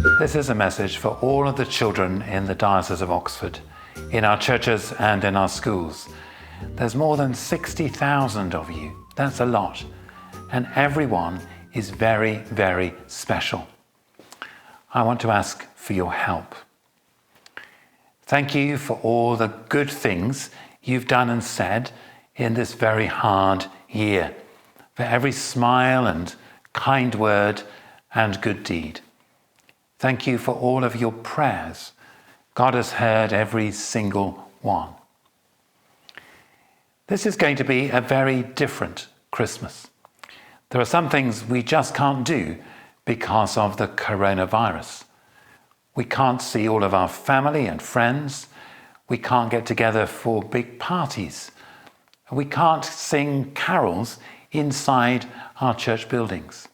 This is a message for all of the children in the Diocese of Oxford, in our churches and in our schools. There's more than 60,000 of you. That's a lot. And everyone is very, very special. I want to ask for your help. Thank you for all the good things you've done and said in this very hard year, for every smile and kind word and good deed. Thank you for all of your prayers. God has heard every single one. This is going to be a very different Christmas. There are some things we just can't do because of the coronavirus. We can't see all of our family and friends. We can't get together for big parties. We can't sing carols inside our church buildings.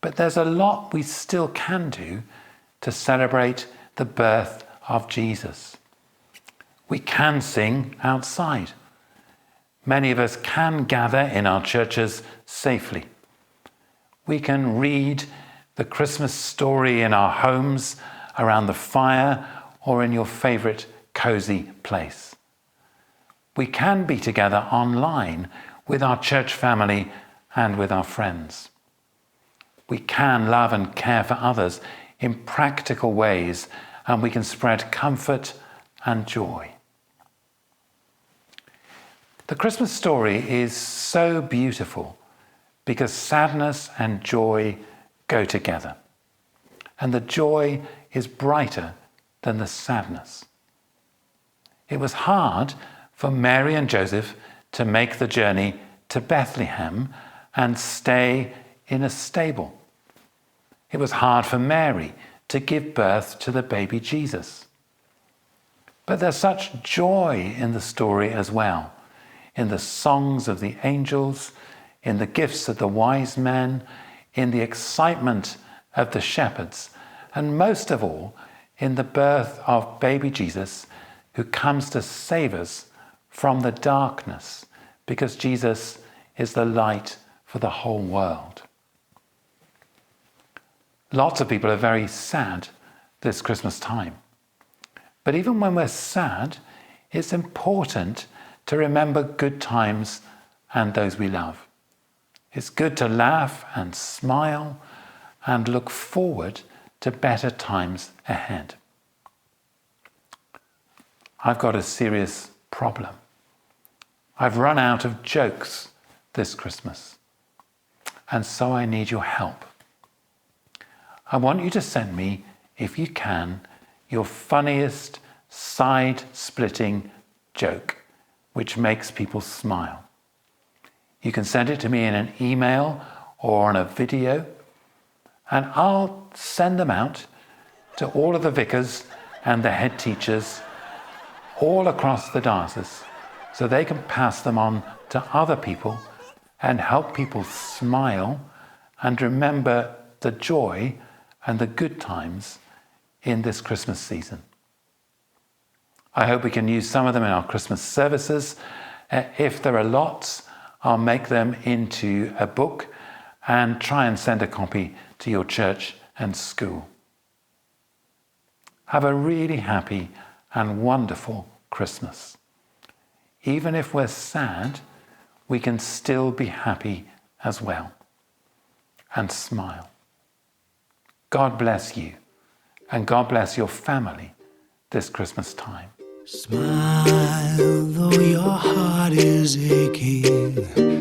But there's a lot we still can do to celebrate the birth of Jesus. We can sing outside. Many of us can gather in our churches safely. We can read the Christmas story in our homes, around the fire, or in your favourite cosy place. We can be together online with our church family and with our friends. We can love and care for others in practical ways, and we can spread comfort and joy. The Christmas story is so beautiful because sadness and joy go together. And the joy is brighter than the sadness. It was hard for Mary and Joseph to make the journey to Bethlehem and stay in a stable. It was hard for Mary to give birth to the baby Jesus. But there's such joy in the story as well, in the songs of the angels, in the gifts of the wise men, in the excitement of the shepherds, and most of all, in the birth of baby Jesus, who comes to save us from the darkness, because Jesus is the light for the whole world. Lots of people are very sad this Christmas time. But even when we're sad, it's important to remember good times and those we love. It's good to laugh and smile and look forward to better times ahead. I've got a serious problem. I've run out of jokes this Christmas, and so I need your help. I want you to send me, if you can, your funniest side-splitting joke which makes people smile. You can send it to me in an email or on a video, and I'll send them out to all of the vicars and the head teachers all across the diocese so they can pass them on to other people and help people smile and remember the joy and the good times in this Christmas season. I hope we can use some of them in our Christmas services. If there are lots, I'll make them into a book and try and send a copy to your church and school. Have a really happy and wonderful Christmas. Even if we're sad, we can still be happy as well and smile. God bless you, and God bless your family this Christmas time. Smile, though your heart is aching.